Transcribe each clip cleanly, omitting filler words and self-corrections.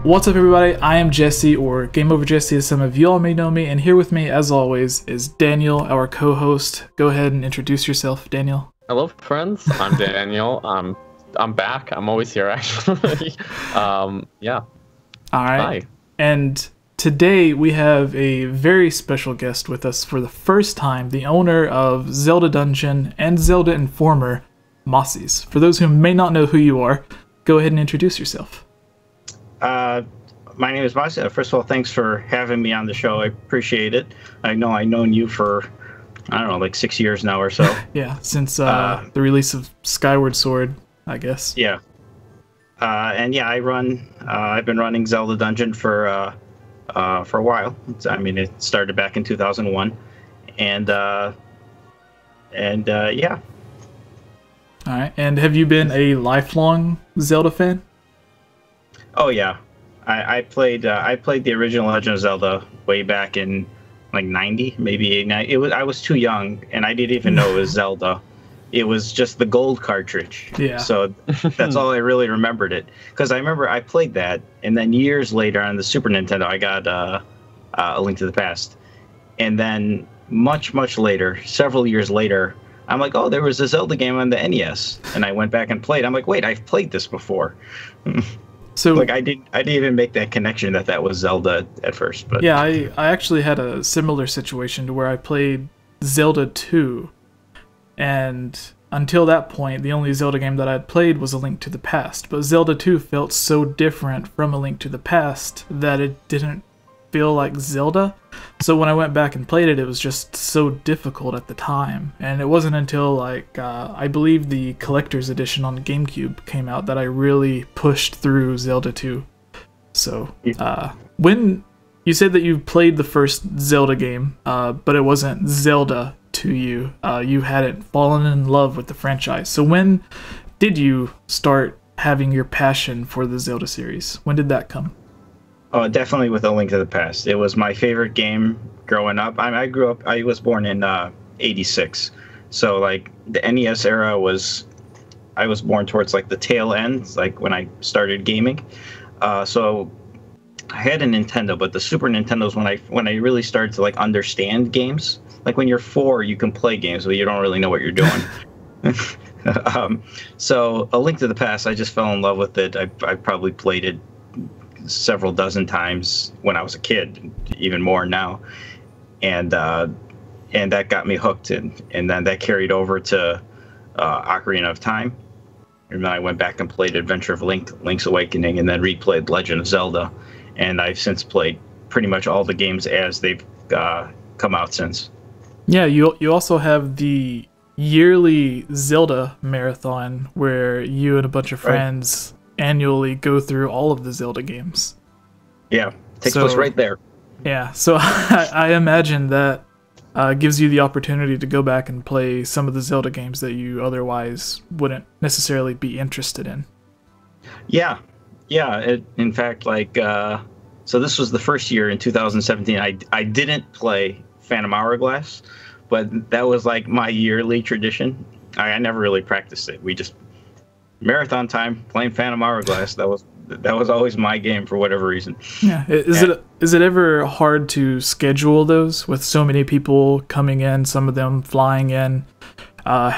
What's up, everybody? I am Jesse, or GameOverJesse as some of you all may know me, and here with me, as always, is Daniel, our co-host. Go ahead and introduce yourself, Daniel. Hello, friends. I'm Daniel. I'm back. I'm always here, actually. Yeah. All right. Hi. And today we have a very special guest with us for the first time, the owner of Zelda Dungeon and Zelda Informer, Mossies. For those who may not know who you are, go ahead and introduce yourself. My name is Mossy. First of all, thanks for having me on the show. I appreciate it. I know I've known you for, I don't know, like 6 years now or so. Yeah, since the release of Skyward Sword, I guess. Yeah. And yeah, I've been running Zelda Dungeon for a while. It started back in 2001. And yeah. All right. And have you been a lifelong Zelda fan? Oh yeah, I played the original Legend of Zelda way back in like '90, maybe '89. I was too young, and I didn't even know it was Zelda. It was just the gold cartridge. Yeah. So that's all I really remembered it, because I remember I played that, and then years later on the Super Nintendo, I got A Link to the Past, and then much later, several years later, I'm like, oh, there was a Zelda game on the NES, and I went back and played. I'm like, wait, I've played this before. So like I didn't even make that connection that was Zelda at first. But yeah, I actually had a similar situation to where I played Zelda 2, and until that point, the only Zelda game that I'd played was A Link to the Past. But Zelda 2 felt so different from A Link to the Past that it didn't feel like Zelda. So when I went back and played it, it was just so difficult at the time. And it wasn't until like I believe the collector's edition on GameCube came out that I really pushed through Zelda 2. So when you said that you played the first Zelda game, but it wasn't Zelda to you, you hadn't fallen in love with the franchise. So when did you start having your passion for the Zelda series? When did that come? Oh, definitely with A Link to the Past. It was my favorite game growing up. I was born in '86, so like the NES era I was born towards like the tail end, like when I started gaming. So I had a Nintendo, but the Super Nintendo's when I really started to like understand games. Like when you're 4, you can play games, but you don't really know what you're doing. So A Link to the Past, I just fell in love with it. I probably played it several dozen times when I was a kid, even more now, and that got me hooked, and then that carried over to Ocarina of Time, and then I went back and played Adventure of Link's Awakening, and then replayed Legend of Zelda, and I've since played pretty much all the games as they've come out since. Yeah, you also have the yearly Zelda marathon where you and a bunch of friends annually go through all of the Zelda games. Yeah, takes place right there. Yeah, so I imagine that gives you the opportunity to go back and play some of the Zelda games that you otherwise wouldn't necessarily be interested in. Yeah. In fact, like, so this was the first year in 2017. I didn't play Phantom Hourglass, but that was like my yearly tradition. I never really practiced it. We just marathon time playing Phantom Hourglass. That was always my game for whatever reason. Yeah. Is it ever hard to schedule those with so many people coming in, some of them flying in, I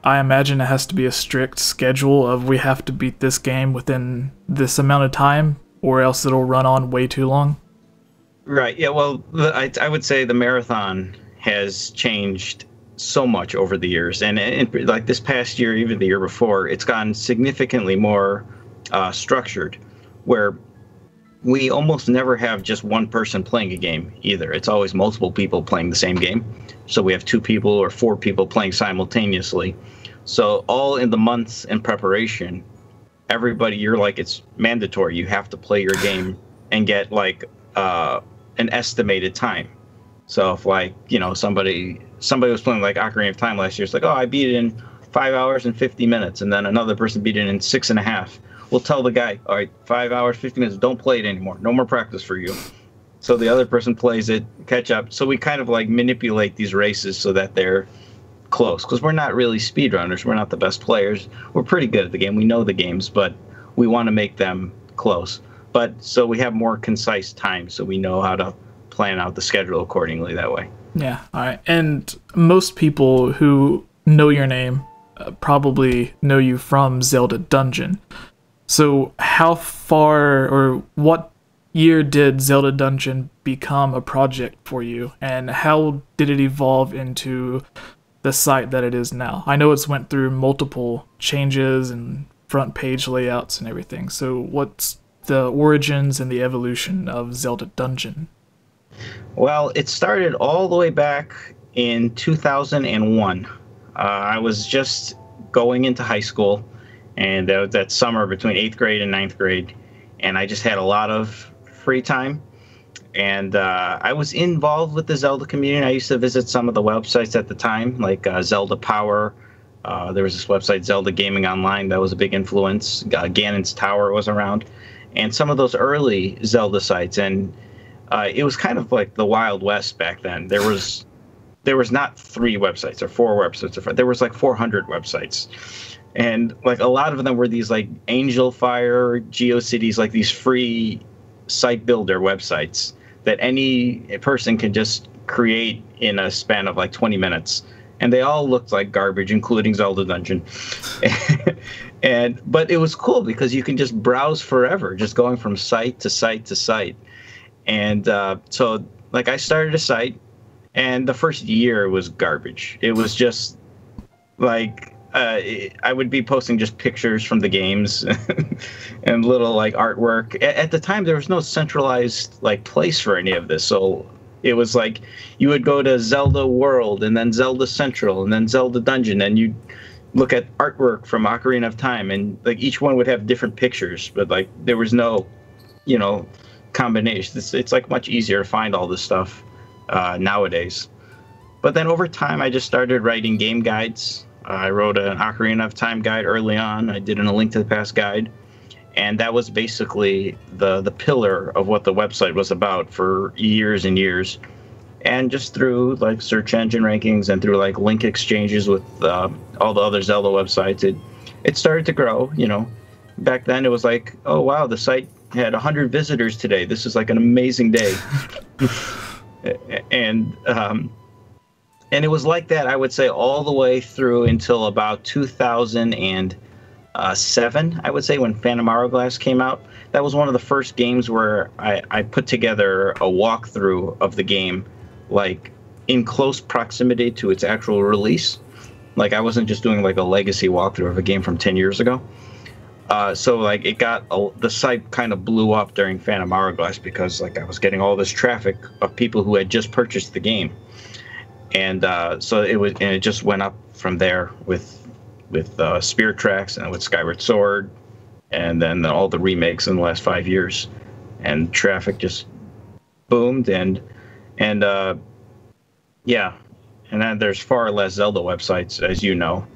imagine it has to be a strict schedule of we have to beat this game within this amount of time or else it'll run on way too long? Right. Yeah, well, I would say the marathon has changed so much over the years, and like this past year, even the year before, it's gotten significantly more structured, where we almost never have just one person playing a game either. It's always multiple people playing the same game. So we have 2 people or 4 people playing simultaneously. So all in the months in preparation, everybody, it's mandatory. You have to play your game and get like an estimated time. So if like, somebody was playing like Ocarina of Time last year, it's like, oh, I beat it in 5 hours and 50 minutes, and then another person beat it in 6.5. We'll tell the guy, all right, 5 hours, 50 minutes, don't play it anymore. No more practice for you. So the other person plays it, catch up. So we kind of like manipulate these races so that they're close, because we're not really speedrunners. We're not the best players. We're pretty good at the game. We know the games, but we want to make them close. but so we have more concise time, so we know how to plan out the schedule accordingly that way. Yeah, all right. And most people who know your name probably know you from Zelda Dungeon. So how far or what year did Zelda Dungeon become a project for you, and how did it evolve into the site that it is now? I know it's went through multiple changes and front page layouts and everything. So what's the origins and the evolution of Zelda Dungeon? Well, it started all the way back in 2001. I was just going into high school, and that summer between 8th grade and 9th grade, and I just had a lot of free time. And I was involved with the Zelda community. I used to visit some of the websites at the time, like Zelda Power. There was this website, Zelda Gaming Online, that was a big influence. Ganon's Tower was around. And some of those early Zelda sites. And it was kind of like the Wild West back then. There was not 3 websites or 4 websites. There was like 400 websites. And like a lot of them were these like Angel Fire, GeoCities, like these free site builder websites that any person can just create in a span of like 20 minutes. And they all looked like garbage, including Zelda Dungeon. But it was cool because you can just browse forever, just going from site to site to site. And so like I started a site, and the first year was garbage. It was just like I would be posting just pictures from the games and little like artwork. At the time, there was no centralized like place for any of this. So it was like you would go to Zelda World and then Zelda Central and then Zelda Dungeon, and you'd look at artwork from Ocarina of Time, and like each one would have different pictures, but like there was no, combination. It's like much easier to find all this stuff nowadays. But then over time, I just started writing game guides. I wrote an Ocarina of Time guide early on. I did A Link to the Past guide. And that was basically the pillar of what the website was about for years and years. And just through like search engine rankings and through like link exchanges with all the other Zelda websites, it started to grow. Back then it was like, oh wow, the site had 100 visitors today. This is like an amazing day. And it was like that, I would say, all the way through until about 2007, I would say, when Phantom Hourglass came out. That was one of the first games where I put together a walkthrough of the game, like in close proximity to its actual release. Like I wasn't just doing like a legacy walkthrough of a game from 10 years ago. So like the site kind of blew up during Phantom Hourglass because like I was getting all this traffic of people who had just purchased the game. And so it just went up from there with Spirit Tracks and with Skyward Sword, and then all the remakes in the last 5 years, and traffic just boomed and yeah, and then there's far less Zelda websites, as you know,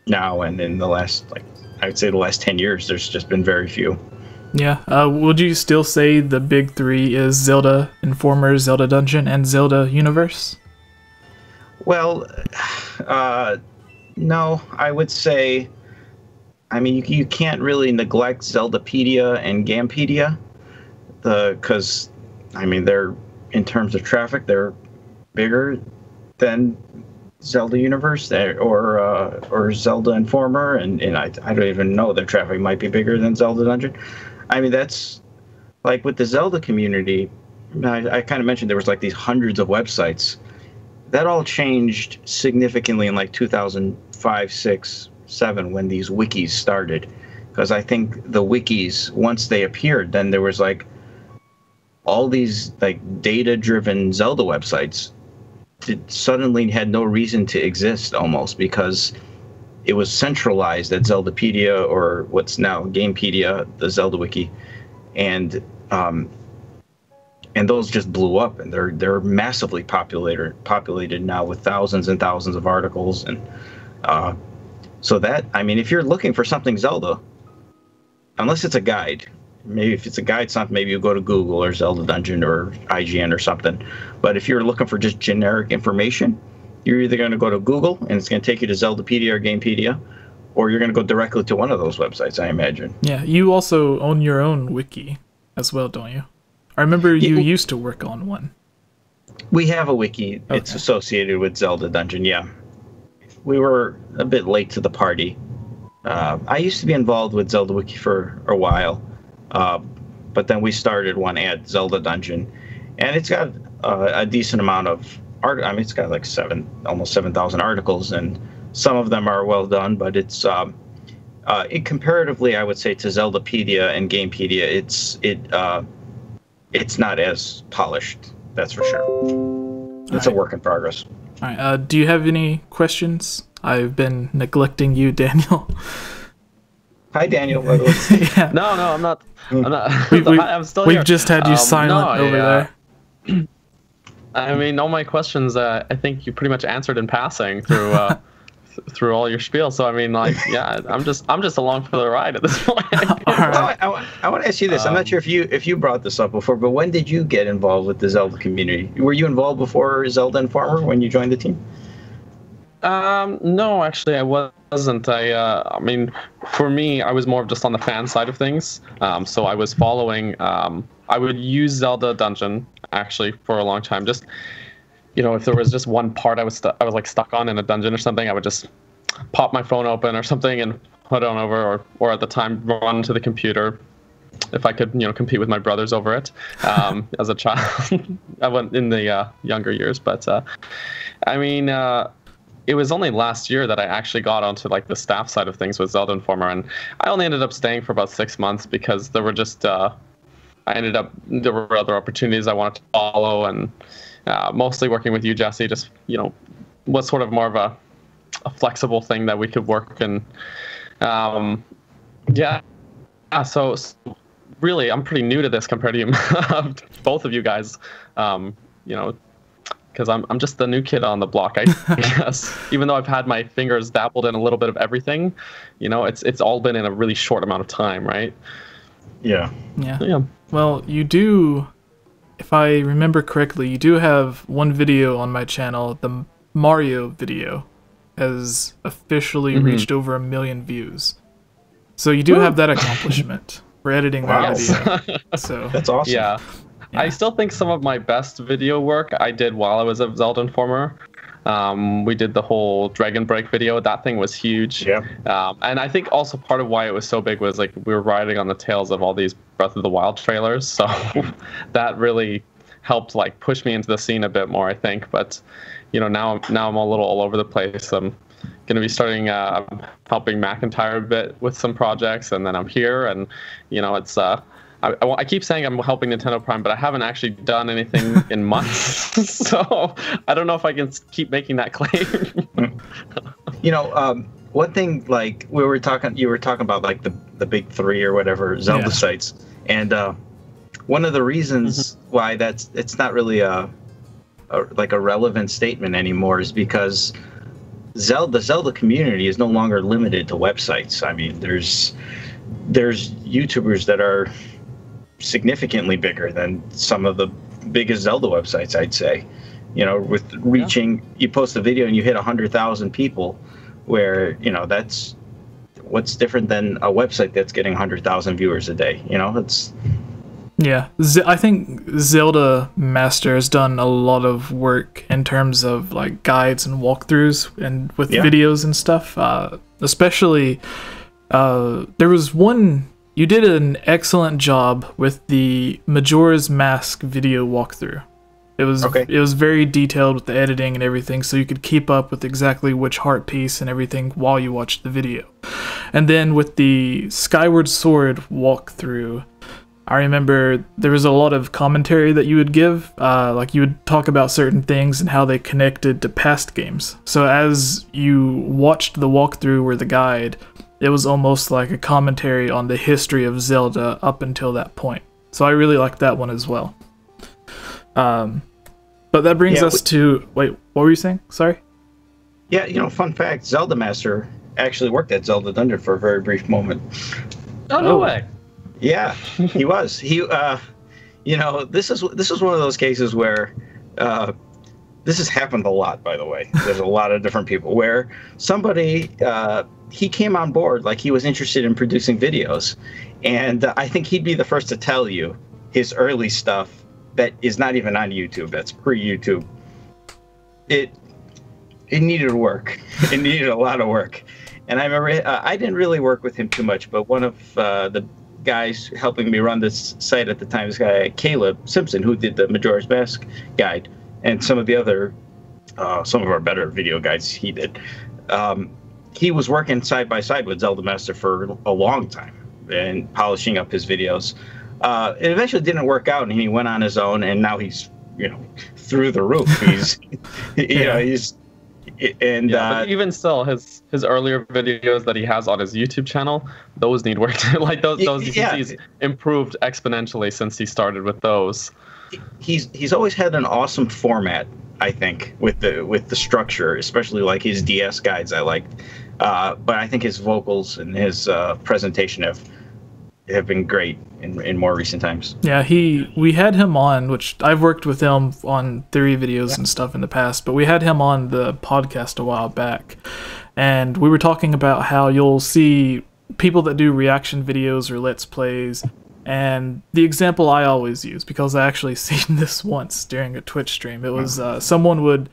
now, and in the last I would say the last 10 years, there's just been very few. Yeah. Would you still say the big 3 is Zelda Informer, Zelda Dungeon, and Zelda Universe? Well, no, I would say, I mean, you can't really neglect Zeldapedia and Gampedia, because, I mean, they're, in terms of traffic, they're bigger than Zelda Universe or Zelda Informer, and I don't even know their traffic might be bigger than Zelda Dungeon. I mean, that's, like, with the Zelda community, I kind of mentioned there was, like, these hundreds of websites. That all changed significantly in like 2005, 6, 7 when these wikis started, because I think the wikis, once they appeared, then there was like all these like data-driven Zelda websites suddenly had no reason to exist almost, because it was centralized at Zeldapedia, or what's now Gamepedia, the Zelda wiki, and those just blew up, and they're massively populated now with thousands and thousands of articles, and so that, I mean, if you're looking for something Zelda, unless it's a guide, maybe if it's a guide, something, maybe you go to Google or Zelda Dungeon or IGN or something. But if you're looking for just generic information, you're either going to go to Google and it's going to take you to Zeldapedia or Gamepedia, or you're going to go directly to one of those websites, I imagine. Yeah, you also own your own wiki. as well, don't you? I remember you used to work on one. We have a wiki. Okay. It's associated with Zelda Dungeon, yeah. We were a bit late to the party. I used to be involved with Zelda Wiki for a while, but then we started one at Zelda Dungeon, and it's got a decent amount of art. I mean, it's got like almost 7,000 articles, and some of them are well done, but it's comparatively, I would say, to Zeldapedia and Gamepedia, it's not as polished. That's for sure. It's a work in progress. All right. Do you have any questions? I've been neglecting you, Daniel. Hi, Daniel. Yeah. No, I'm not. I'm still we've here. just had you silent over there. I mean, all my questions, I think you pretty much answered in passing through through all your spiel. So I mean, like, yeah, I'm just along for the ride at this point. Right. I want to ask you this. I'm not sure if you brought this up before, but when did you get involved with the Zelda community? Were you involved before Zelda Informer when you joined the team? No, actually, I wasn't. I mean, for me, I was more of just on the fan side of things. So I was following. I would use Zelda Dungeon actually for a long time. Just, you know, if there was just one part I was like stuck on in a dungeon or something, I would just pop my phone open or something and put it on over, or at the time run to the computer if I could, you know, compete with my brothers over it. As a child, I went in the younger years, but I mean. It was only last year that I actually got onto like the staff side of things with Zelda Informer, and I only ended up staying for about 6 months because there were just there were other opportunities I wanted to follow, and mostly working with you, Jesse, just, you know, was sort of more of a flexible thing that we could work, and so really I'm pretty new to this compared to you, both of you guys, you know. Because I'm just the new kid on the block, I guess. Even though I've had my fingers dabbled in a little bit of everything, you know, it's all been in a really short amount of time, right? Yeah. Yeah. Well, you do, if I remember correctly, you do have one video on my channel, the Mario video, has officially reached over 1 million views. So you do have that accomplishment for editing that video. So that's awesome. Yeah. I still think some of my best video work I did while I was a Zelda Informer. We did the whole Dragon Break video. That thing was huge. Yeah. And I think also part of why it was so big was like we were riding on the tails of all these Breath of the Wild trailers. So that really helped like push me into the scene a bit more, I think. But, you know, now I'm a little all over the place. I'm going to be starting helping McIntyre a bit with some projects, and then I'm here, and, you know, it's... I keep saying I'm helping Nintendo Prime, but I haven't actually done anything in months, so I don't know if I can keep making that claim. You know, one thing, like you were talking about like the big three or whatever Zelda sites, and one of the reasons why it's not really a relevant statement anymore is because the Zelda community is no longer limited to websites. I mean, there's YouTubers that are significantly bigger than some of the biggest Zelda websites, I'd say. You know, with reaching, you post a video and you hit 100,000 people, where, you know, that's what's different than a website that's getting 100,000 viewers a day. You know, it's... Yeah, I think Zelda Master has done a lot of work in terms of like guides and walkthroughs and with videos and stuff. Especially, there was one... You did an excellent job with the Majora's Mask video walkthrough. It was very detailed with the editing and everything, so you could keep up with exactly which heart piece and everything while you watched the video. And then with the Skyward Sword walkthrough, I remember there was a lot of commentary that you would give, like you would talk about certain things and how they connected to past games. So as you watched the walkthrough or the guide, it was almost like a commentary on the history of Zelda up until that point. So I really liked that one as well. But that brings us to... Wait, what were you saying? Sorry? Yeah, you know, fun fact, Zelda Master actually worked at Zelda Dungeon for a very brief moment. Oh, no way. Yeah, he was. He, you know, this is one of those cases where this has happened a lot, by the way. There's a lot of different people where somebody he came on board like he was interested in producing videos, and I think he'd be the first to tell you his early stuff that is not even on YouTube. That's pre-YouTube. It needed work. It needed a lot of work, and I remember I didn't really work with him too much, but one of the guys helping me run this site at the time, this guy Caleb Simpson, who did the Majora's Mask guide and some of the other some of our better video guides he did. He was working side by side with Zelda Master for a long time and polishing up his videos. It eventually didn't work out, and he went on his own, and now he's through the roof. He's but even still, his earlier videos that he has on his YouTube channel, those need work. Like those you can see he's improved exponentially since he started with those. He's always had an awesome format, I think, with the structure, especially like his DS guides I liked. But I think his vocals and his presentation have been great in more recent times. Yeah, we had him on, which I've worked with him on theory videos and stuff in the past, but we had him on the podcast a while back, and we were talking about how you'll see people that do reaction videos or let's plays, and the example I always use, because I actually seen this once during a Twitch stream, it was someone would,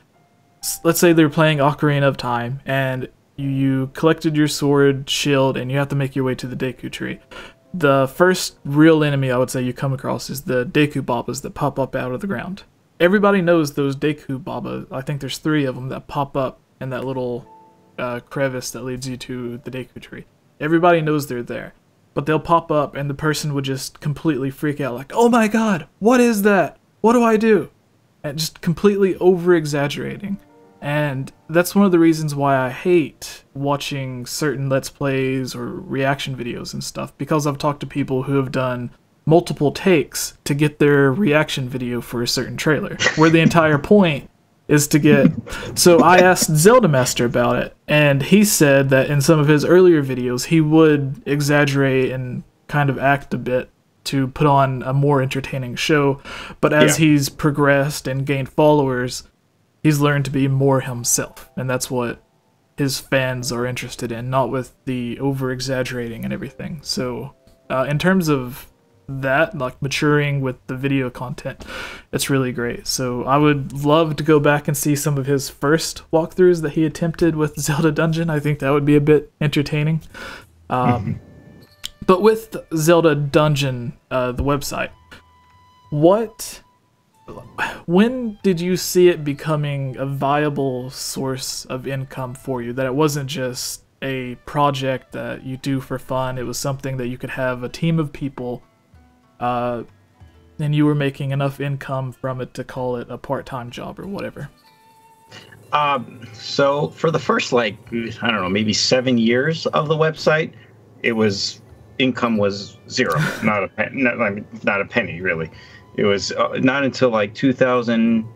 let's say they're playing Ocarina of Time, and you collected your sword, shield, and you have to make your way to the Deku tree. The first real enemy I would say you come across is the Deku Babas that pop up out of the ground. Everybody knows those Deku Baba. I think there's 3 of them that pop up in that little crevice that leads you to the Deku tree. Everybody knows they're there. But they'll pop up and the person would just completely freak out like, oh my god, what is that? What do I do? And just completely over-exaggerating. And that's one of the reasons why I hate watching certain Let's Plays or reaction videos and stuff, because I've talked to people who have done multiple takes to get their reaction video for a certain trailer, where the entire point is to get... So I asked Zelda Master about it, and he said that in some of his earlier videos, he would exaggerate and kind of act a bit to put on a more entertaining show, but as he's progressed and gained followers, he's learned to be more himself, and that's what his fans are interested in, not with the over-exaggerating and everything. So, in terms of that, like maturing with the video content, it's really great. So I would love to go back and see some of his first walkthroughs that he attempted with Zelda Dungeon. I think that would be a bit entertaining. But with Zelda Dungeon, the website, when did you see it becoming a viable source of income for you? That it wasn't just a project that you do for fun, it was something that you could have a team of people, and you were making enough income from it to call it a part-time job or whatever? So for the first, I don't know, maybe 7 years of the website, income was zero, not a penny really. It was not until like 2000,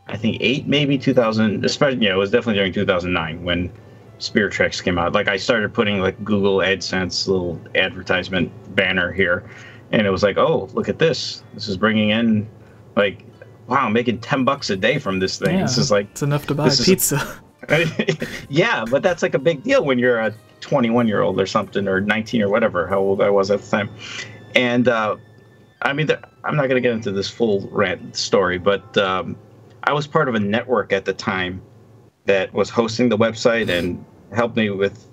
I think 8, maybe 2000. Especially, it was definitely during 2009 when Spirit Tracks came out. Like I started putting like Google AdSense little advertisement banner here, and it was like, oh, look at this. This is bringing in, like, wow, I'm making $10 a day from this thing. Yeah, this is like it's enough to buy pizza. Yeah, but that's like a big deal when you're a 21-year-old or something, or 19 or whatever, how old I was at the time. And I mean, I'm not going to get into this full rant story, but I was part of a network at the time that was hosting the website and helped me with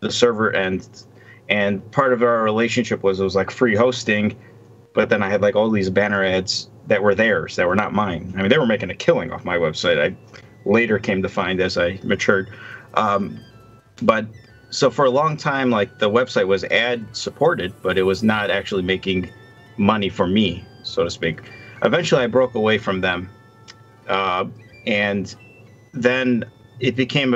the server, and part of our relationship was it was like free hosting, but then I had like all these banner ads that were theirs, that were not mine. I mean, they were making a killing off my website. I later came to find as I matured. But so for a long time, like the website was ad supported, but it was not actually making money for me, so to speak. Eventually I broke away from them, and then it became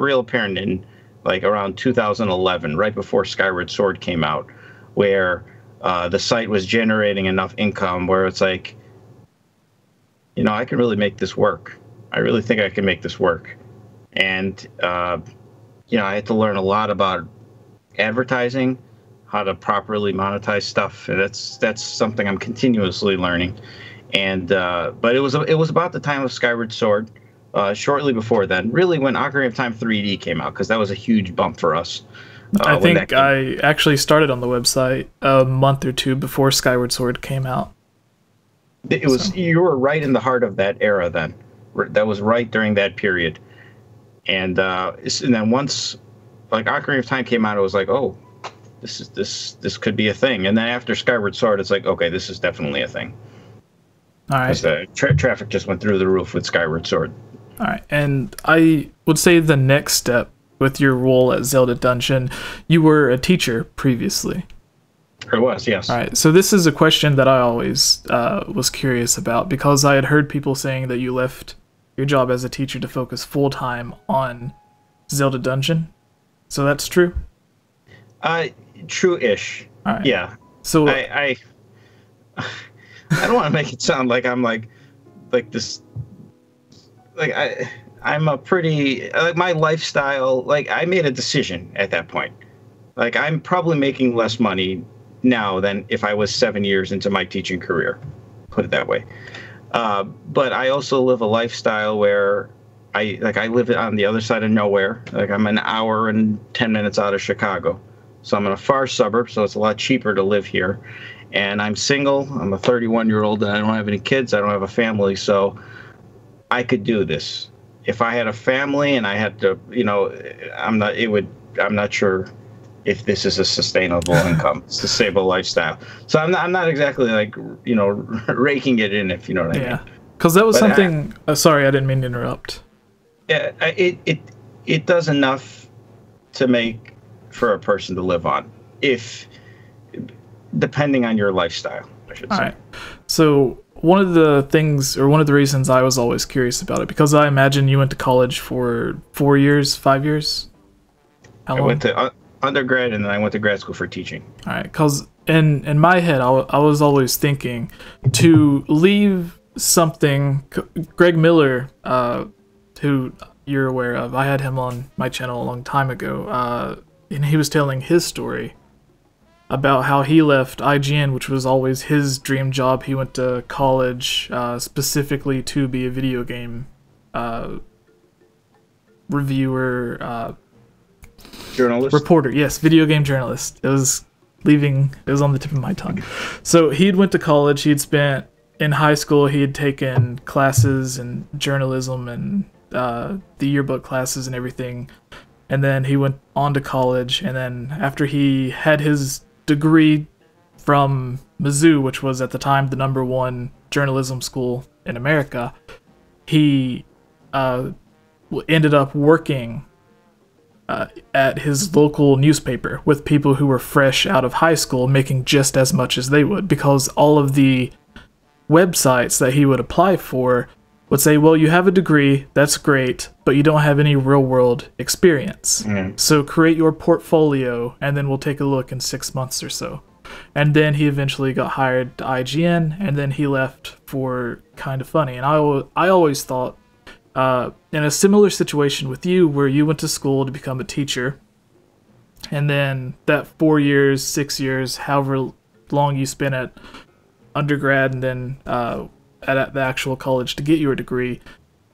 real apparent in like around 2011, right before Skyward Sword came out, where the site was generating enough income where it's like, I can really make this work. I really think I can make this work. And I had to learn a lot about advertising, how to properly monetize stuff. And that's something I'm continuously learning. And but it was about the time of Skyward Sword, shortly before then, really when Ocarina of Time 3D came out, because that was a huge bump for us. I think I actually started on the website a month or two before Skyward Sword came out. It was you were right in the heart of that era then. That was right during that period. And then once like Ocarina of Time came out, it was like, oh, this could be a thing. And then after Skyward Sword, it's like, okay, this is definitely a thing. All right. Because the traffic just went through the roof with Skyward Sword. All right, and I would say the next step with your role at Zelda Dungeon, you were a teacher previously. It was, yes. All right, so this is a question that I always was curious about, because I had heard people saying that you left your job as a teacher to focus full-time on Zelda Dungeon. So that's true? True-ish. All right. Yeah. So I don't want to make it sound like I'm like this. Like I'm a pretty like my lifestyle. Like I made a decision at that point. Like I'm probably making less money now than if I was 7 years into my teaching career. Put it that way. But I also live a lifestyle where I live on the other side of nowhere. Like I'm an hour and 10 minutes out of Chicago. So I'm in a far suburb, so it's a lot cheaper to live here. And I'm single. I'm a 31-year-old, and I don't have any kids. I don't have a family, so I could do this. If I had a family and I had to, I'm not sure if this is a sustainable income, sustainable lifestyle. So I'm not exactly like, raking it in, if you know what I mean. Yeah, because that was something. Sorry, I didn't mean to interrupt. Yeah, it does enough to make for a person to live on, depending on your lifestyle, I should say. All right. So one of the things, or one of the reasons I was always curious about it, because I imagine you went to college for 4 years, 5 years? How long? I went to undergrad, and then I went to grad school for teaching. All right, because in my head, I was always thinking to leave something. Greg Miller, who you're aware of, I had him on my channel a long time ago, and he was telling his story about how he left IGN, which was always his dream job. He went to college specifically to be a video game reviewer, journalist, reporter. Yes, video game journalist. It was on the tip of my tongue. So he'd went to college. He'd spent in high school. He had taken classes in journalism and the yearbook classes and everything. And then he went on to college. And then after he had his degree from Mizzou, which was at the time the #1 journalism school in America, he ended up working at his local newspaper with people who were fresh out of high school, making just as much as they would, because all of the websites that he would apply for would say, well, you have a degree, that's great, but you don't have any real-world experience. So create your portfolio, and then we'll take a look in 6 months or so. And then he eventually got hired to IGN, and then he left for Kind of Funny. And I always thought, in a similar situation with you, where you went to school to become a teacher, and then that 4 years, 6 years, however long you spent at undergrad, and then at the actual college to get your degree,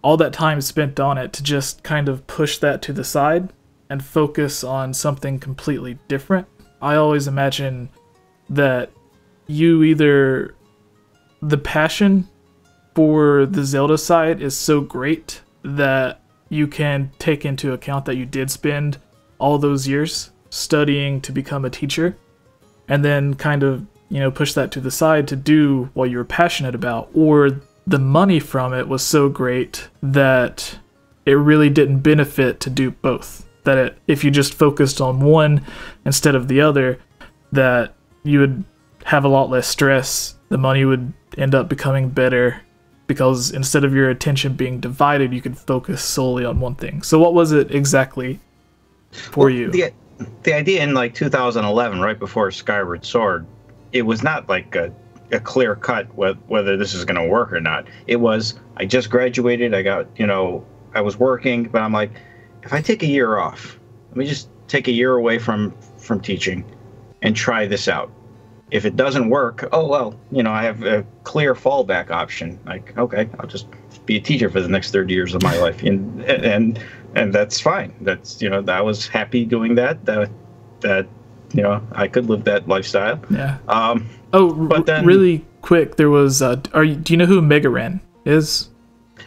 all that time spent on it to just kind of push that to the side and focus on something completely different. I always imagine that the passion for the Zelda side is so great that you can take into account that you did spend all those years studying to become a teacher, and then kind of push that to the side to do what you were passionate about, or the money from it was so great that it really didn't benefit to do both. That if you just focused on one instead of the other, that you would have a lot less stress, the money would end up becoming better, because instead of your attention being divided, you could focus solely on one thing. So what was it exactly for you? The idea in like 2011, right before Skyward Sword, it was not like a clear cut whether this is going to work or not. It was, I just graduated, I was working, but I'm like, if I take a year off, let me just take a year away from teaching and try this out. if it doesn't work, oh well, I have a clear fallback option. Like, okay, I'll just be a teacher for the next 30 years of my life, and that's fine. That's I was happy doing that. That I could live that lifestyle. Yeah. But then really quick, there was. Do you know who Mega Ran is?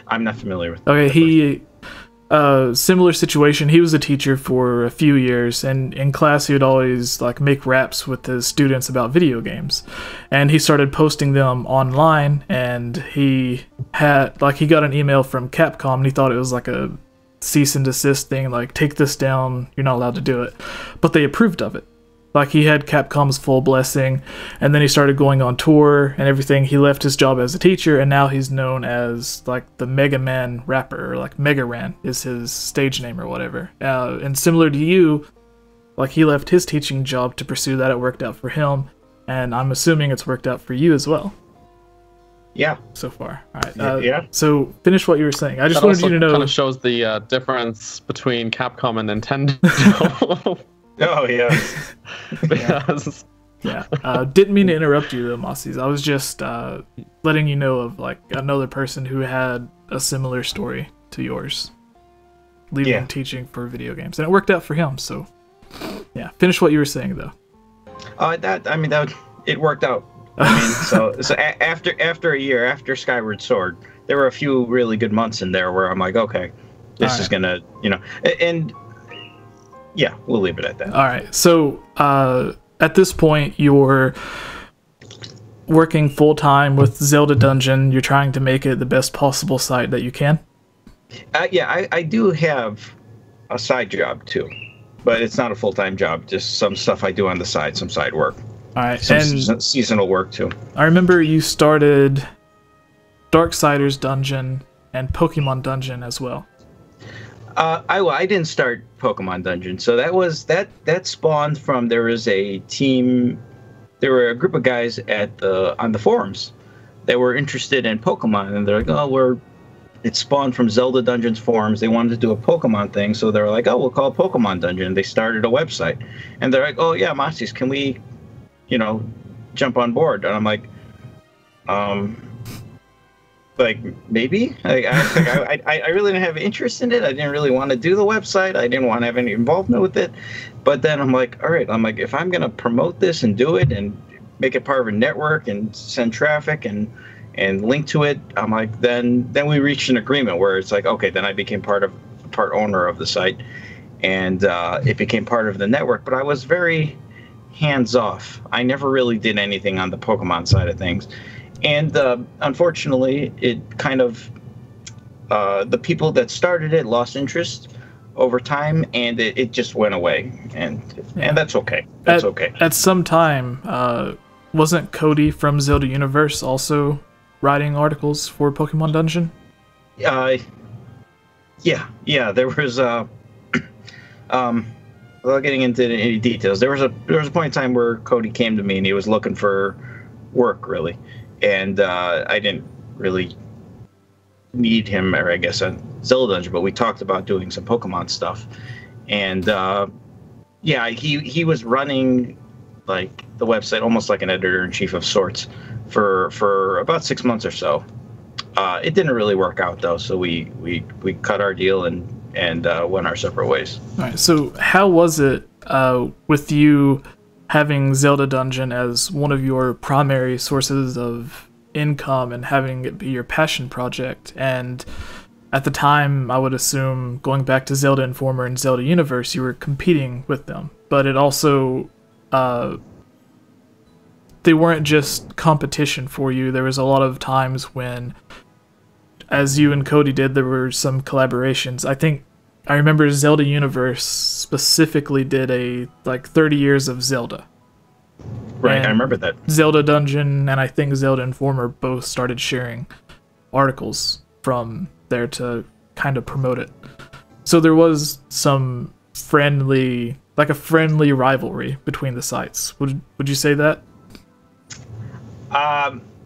I'm not familiar with. Okay, he. Similar situation. He was a teacher for a few years, and in class he would always like make raps with his students about video games, and he started posting them online. And he got an email from Capcom, and he thought it was like a cease and desist thing, like take this down, you're not allowed to do it. But they approved of it. Like, he had Capcom's full blessing, and then he started going on tour and everything. He left his job as a teacher, and now he's known as, like, the Mega Man rapper, or, like, Mega Ran is his stage name or whatever. And similar to you, like, he left his teaching job to pursue that. It worked out for him, and I'm assuming it's worked out for you as well. Yeah. So far. All right. Yeah. So, finish what you were saying. I just That wanted you to know... kind of shows the difference between Capcom and Nintendo. Oh, yeah. Yes. Yeah. Didn't mean to interrupt you though, Mossies. I was just letting you know of like another person who had a similar story to yours, leaving teaching for video games, and it worked out for him. So, yeah. Finish what you were saying though. It worked out. So after a year, after Skyward Sword, there were a few really good months in there where I'm like, okay, this is gonna, and. Yeah, we'll leave it at that. All right. So at this point, you're working full time with Zelda Dungeon. You're trying to make it the best possible site that you can. Yeah, I do have a side job too, but it's not a full time job. Just some stuff I do on the side, some side work. All right, some seasonal work too. I remember you started Darksiders Dungeon and Pokemon Dungeon as well. I didn't start Pokemon Dungeon, so that spawned from there was a team. There were a group of guys on the forums that were interested in Pokemon, and they're like, it spawned from Zelda Dungeon's forums. They wanted to do a Pokemon thing, so they were like, we'll call it Pokemon Dungeon. They started a website, and they're like, oh yeah, Mossies, can we, jump on board? And I'm like, maybe. I really didn't have interest in it. I didn't really want to do the website. I didn't want to have any involvement with it. But then I'm like, all right. I'm like, if I'm gonna promote this and do it and make it part of a network and send traffic and link to it, I'm like, then we reached an agreement where it's like, okay, then I became part owner of the site, and it became part of the network. But I was very hands off. I never really did anything on the Pokemon side of things. And unfortunately, it kind of the people that started it lost interest over time, and it just went away. And that's okay. That's okay. At some time, wasn't Cody from Zelda Universe also writing articles for Pokemon Dungeon? Yeah. There was without getting into any details, there was a point in time where Cody came to me and he was looking for work, really. And I didn't really need him, or I guess, on Zelda Dungeon, but we talked about doing some Pokemon stuff. And he was running like the website almost like an editor-in-chief of sorts for about 6 months or so. It didn't really work out though, so we cut our deal and went our separate ways. All right. So how was it with you having Zelda Dungeon as one of your primary sources of income and having it be your passion project? And at the time, I would assume, going back to Zelda Informer and Zelda Universe, you were competing with them. But it also, they weren't just competition for you. There was a lot of times when, as you and Cody did, there were some collaborations. I remember Zelda Universe specifically did a 30 years of Zelda. Right, and I remember that. Zelda Dungeon and I think Zelda Informer both started sharing articles from there to kind of promote it. So there was some friendly rivalry between the sites. Would you say that?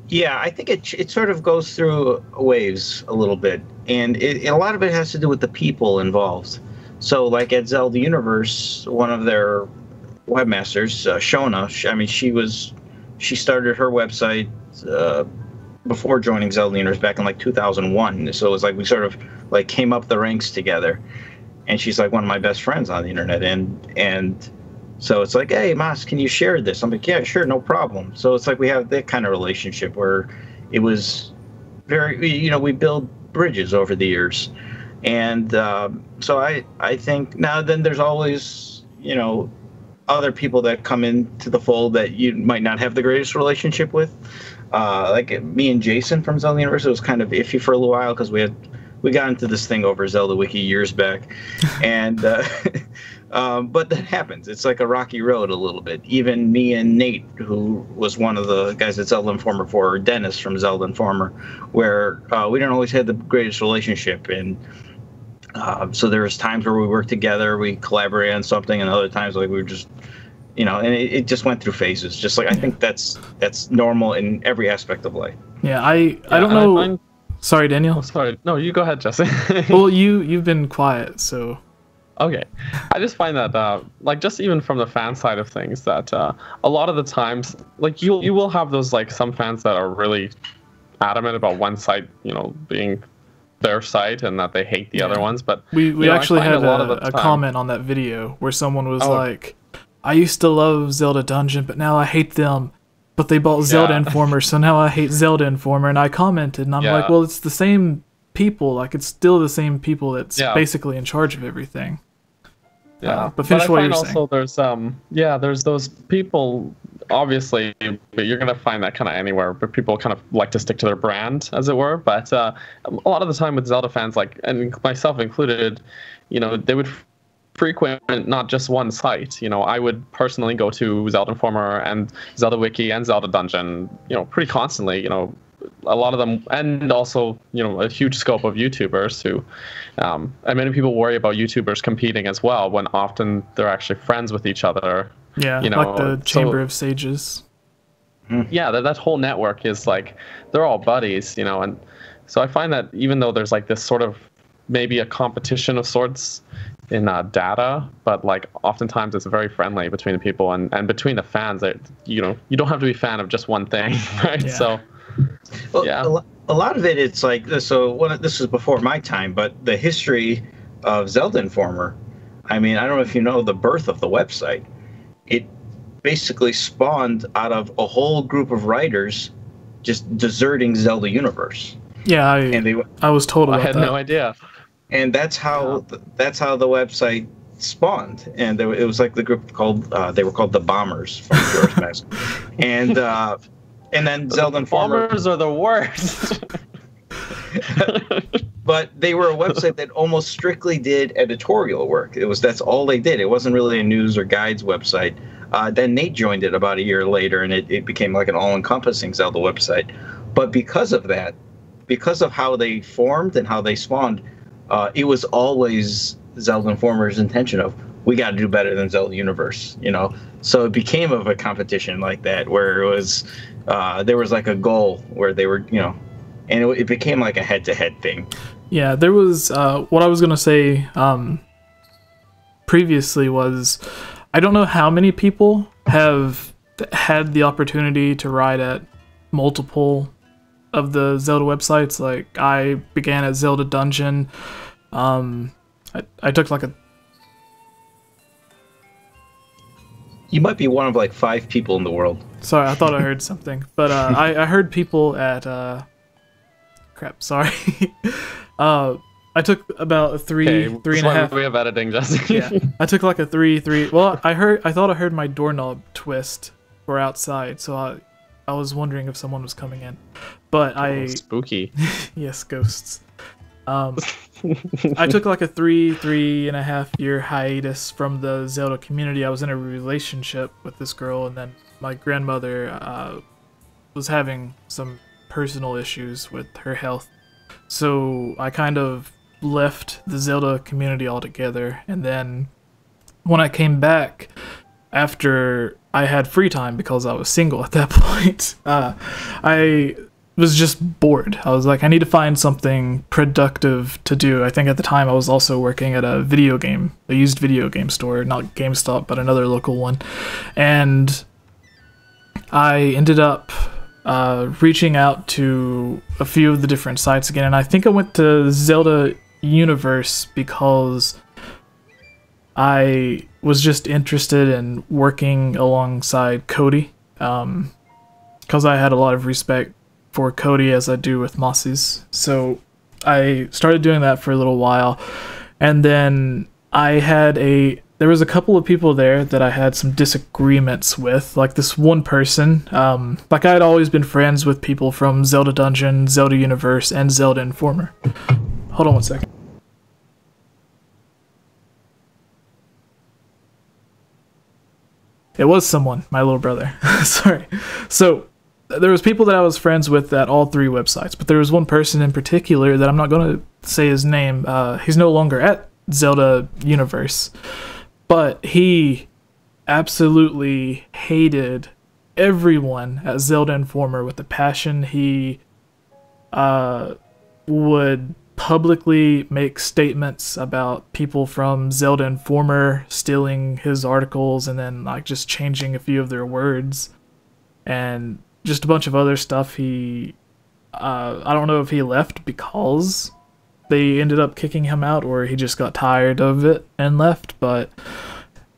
Yeah, I think it sort of goes through waves a little bit, and a lot of it has to do with the people involved. So, like at Zelda Universe, one of their webmasters, Shona, she was she started her website before joining Zelda Universe back in like 2001. So it was like we sort of like came up the ranks together, and she's like one of my best friends on the internet. And so it's like, hey, Mas, can you share this? I'm like, yeah, sure, no problem. So it's like we have that kind of relationship where it was very, you know, we build bridges over the years. And so I think now then there's always, you know, other people that come into the fold that you might not have the greatest relationship with. Like me and Jason from Zelda Universe, it was kind of iffy for a little while because we got into this thing over Zelda Wiki years back. And but that happens. It's like a rocky road a little bit. Even me and Nate, who was one of the guys at Zelda Informer or Dennis from Zelda Informer, where we didn't always have the greatest relationship. And so there was times where we worked together, we collaborated on something, and other times like we were just, you know, and it just went through phases. Just like I think that's normal in every aspect of life. Yeah, I don't know. Sorry, Daniel. Oh, sorry. No, you go ahead, Jesse. Well, you've been quiet, so. Okay, I just find that like just even from the fan side of things that a lot of the times like you will have those like some fans that are really adamant about one site, you know, being their site and that they hate the other ones. But we actually had a comment on that video where someone was like, I used to love Zelda Dungeon, but now I hate them. But they bought Zelda Informer, so now I hate Zelda Informer. And I commented, and I'm like, well, it's the same people. Like, it's still the same people that's basically in charge of everything. Yeah, but finish what you're saying. Also, there's those people, obviously, but you're gonna find that kind of anywhere. But people kind of like to stick to their brand, as it were. But a lot of the time with Zelda fans, like, and myself included, you know, they would frequent not just one site. You know, I would personally go to Zelda Informer and Zelda Wiki and Zelda Dungeon, you know, pretty constantly. You know, a lot of them, and also, you know, a huge scope of YouTubers who, and many people worry about YouTubers competing as well when often they're actually friends with each other. Yeah, you know, like the Chamber of Sages. Yeah, that whole network is like, they're all buddies, you know, and so I find that even though there's like this sort of maybe a competition of sorts in data, but like oftentimes it's very friendly between the people and between the fans. That, you know, you don't have to be a fan of just one thing, right? Yeah. So, well, a lot of it, it's like, so this was before my time, but the history of Zelda Informer, I mean, I don't know if you know the birth of the website. It basically spawned out of a whole group of writers just deserting Zelda Universe. Yeah, I was told about that. I had no idea. And that's how the website spawned. And it was like the group called they were called the Bombers from George Mask. And then Zelda Informer. Bombers are the worst. But they were a website that almost strictly did editorial work. That's all they did. It wasn't really a news or guides website. Then Nate joined it about a year later, and it became like an all-encompassing Zelda website. But because of that, because of how they formed and how they spawned, it was always Zelda Informer's intention of, we got to do better than Zelda Universe, you know. So it became of a competition like that, where it was there was like a goal where they were, you know, and it became like a head-to-head thing. Yeah, there was what I was gonna say previously was, I don't know how many people have had the opportunity to write at multiple of the Zelda websites. Like, I began at Zelda Dungeon. I took like a... You might be one of like 5 people in the world. Sorry, I thought I heard something. But I heard people at... Crap, sorry. I took about a three and a half... We have editing, Jesse. Yeah, I took like a 3. Well, I thought I heard my doorknob twist for outside, so I was wondering if someone was coming in. But spooky. Yes, ghosts. I took like a 3.5 year hiatus from the Zelda community. I was in a relationship with this girl, and then my grandmother was having some personal issues with her health. So I kind of left the Zelda community altogether, and then when I came back after I had free time because I was single at that point, I was just bored. I was like, I need to find something productive to do. I think at the time I was also working at a used video game store, not GameStop, but another local one. And I ended up reaching out to a few of the different sites again, and I think I went to Zelda Universe because I was just interested in working alongside Cody, because I had a lot of respect for Cody as I do with Mossy's. So I started doing that for a little while, and then there was a couple of people there that I had some disagreements with, like this one person. Like I had always been friends with people from Zelda Dungeon, Zelda Universe, and Zelda Informer. Hold on one second. It was someone, my little brother. Sorry. So there was people that I was friends with at all three websites, but there was one person in particular that I'm not going to say his name. He's no longer at Zelda Universe, but he absolutely hated everyone at Zelda Informer with a passion. He would publicly make statements about people from Zelda Informer stealing his articles and then like just changing a few of their words and just a bunch of other stuff. He I don't know if he left because they ended up kicking him out or he just got tired of it and left, but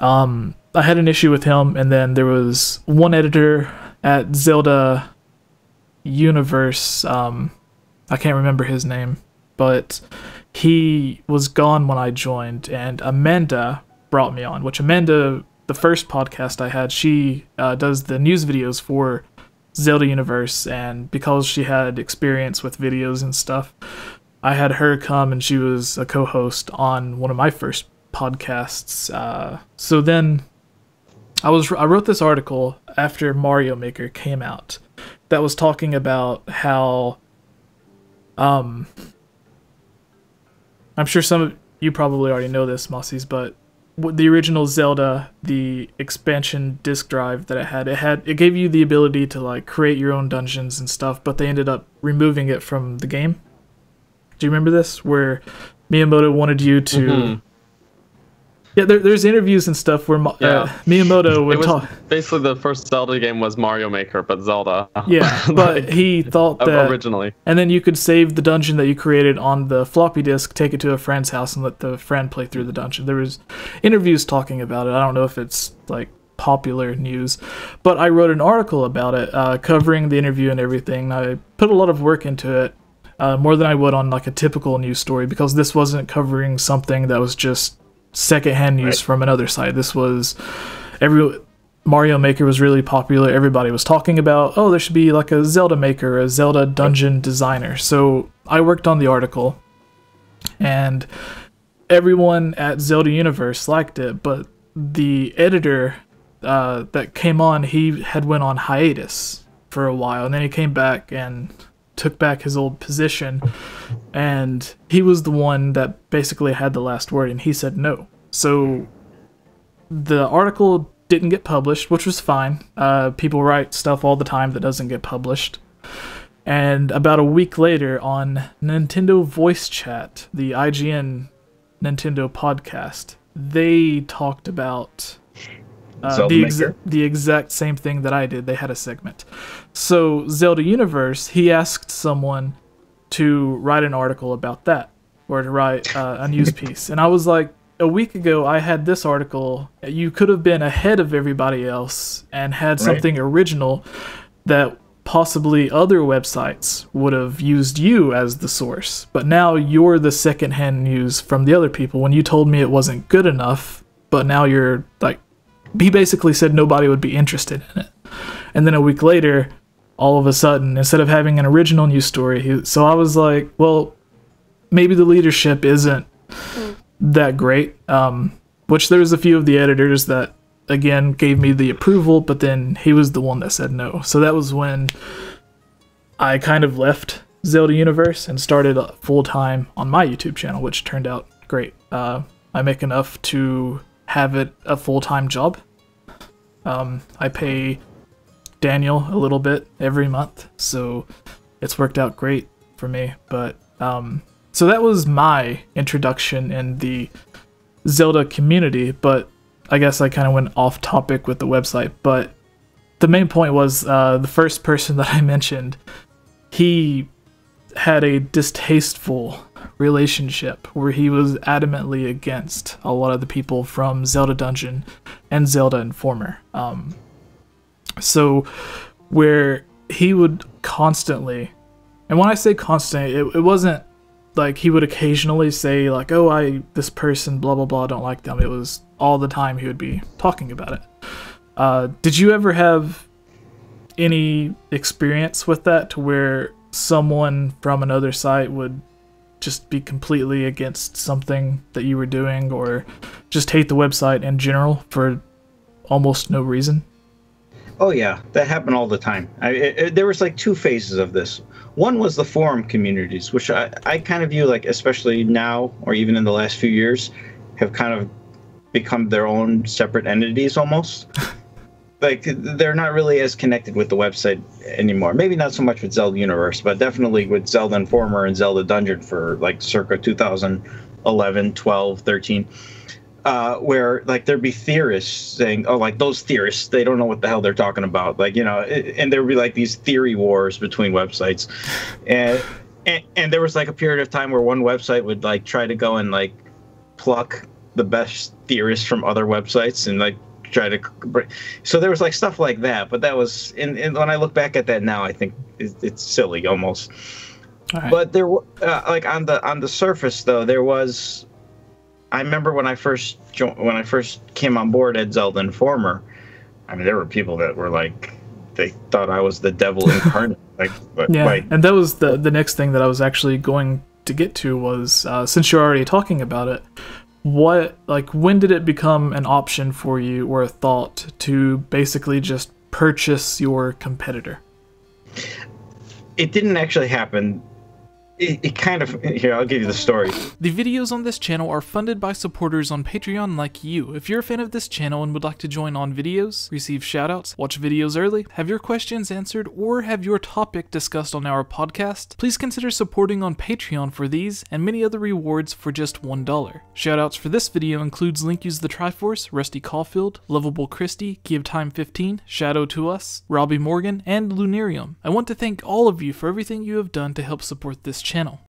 I had an issue with him. And then there was one editor at Zelda Universe, I can't remember his name, but he was gone when I joined, and Amanda brought me on, which Amanda, the first podcast I had, she does the news videos for Zelda Universe, and because she had experience with videos and stuff, I had her come, and she was a co-host on one of my first podcasts. So then I wrote this article after Mario Maker came out that was talking about how I'm sure some of you probably already know this, Mossies, but the original Zelda, the expansion disk drive that it gave you the ability to like create your own dungeons and stuff, but they ended up removing it from the game. Do you remember this? Where Miyamoto wanted you to... Yeah, there's interviews and stuff where Miyamoto would talk. Basically, the first Zelda game was Mario Maker, but Zelda. Yeah, but he thought that originally. And then you could save the dungeon that you created on the floppy disk, take it to a friend's house, and let the friend play through the dungeon. There was interviews talking about it. I don't know if it's like popular news, but I wrote an article about it, covering the interview and everything. I put a lot of work into it, more than I would on like a typical news story, because this wasn't covering something that was just secondhand news from another site. This was Mario Maker was really popular. Everybody was talking about, oh, there should be like a Zelda Maker, a Zelda Dungeon designer. So I worked on the article, and everyone at Zelda Universe liked it, but the editor that came on, he had went on hiatus for a while, and then he came back and took back his old position, and he was the one that basically had the last word, and he said no. So the article didn't get published, which was fine. People write stuff all the time that doesn't get published. And about a week later, on Nintendo Voice Chat, the IGN Nintendo podcast, they talked about the exact same thing that I did. They had a segment. So Zelda Universe, he asked someone to write an article about that, or to write a news piece. And I was like, a week ago I had this article. You could have been ahead of everybody else and had something original that possibly other websites would have used you as the source. But now you're the secondhand news from the other people when you told me it wasn't good enough, but now you're like, he basically said nobody would be interested in it. And then a week later, all of a sudden, instead of having an original news story, so I was like, well, maybe the leadership isn't that great. Which there's a few of the editors that, again, gave me the approval, but then he was the one that said no. So that was when I kind of left Zelda Universe and started full-time on my YouTube channel, which turned out great. I make enough to have it a full-time job. I pay Daniel a little bit every month, so it's worked out great for me. But so that was my introduction in the Zelda community, but I guess I kind of went off topic with the website. But the main point was the first person that I mentioned, he had a distasteful relationship where he was adamantly against a lot of the people from Zelda Dungeon and Zelda Informer. So where he would constantly, and when I say constant, it wasn't like he would occasionally say like, oh, this person, blah, blah, blah, don't like them. It was all the time he would be talking about it. Did you ever have any experience with that to where someone from another site would just be completely against something that you were doing, or just hate the website in general for almost no reason? Oh yeah, that happened all the time. There was like two phases of this. One was the forum communities, which I kind of view, like, especially now or even in the last few years, have kind of become their own separate entities almost. Like, they're not really as connected with the website anymore. Maybe not so much with Zelda Universe, but definitely with Zelda Informer and Zelda Dungeon for like circa 2011, 12, 13. Where like there'd be theorists saying, oh, like those theorists, they don't know what the hell they're talking about. Like, you know, and there'd be like these theory wars between websites. And there was like a period of time where one website would like try to go and like pluck the best theorists from other websites and like try to. So there was like stuff like that. But that was, and when I look back at that now, I think it's silly almost. Right. But there, like on the surface though, there was. I remember when I first came on board at Zelda Informer, I mean, there were people that were like, they thought I was the devil incarnate. And that was the next thing that I was actually going to get to was, since you're already talking about it, when did it become an option for you or a thought to basically just purchase your competitor? It didn't actually happen. It kind of... Here, I'll give you the story. The videos on this channel are funded by supporters on Patreon like you. If you're a fan of this channel and would like to join on videos, receive shoutouts, watch videos early, have your questions answered, or have your topic discussed on our podcast, please consider supporting on Patreon for these and many other rewards for just $1. Shoutouts for this video includes Link Use the Triforce, Rusty Caulfield, Lovable Christie, Give Time 15, Shadow to Us, Robbie Morgan, and Lunarium. I want to thank all of you for everything you have done to help support this channel.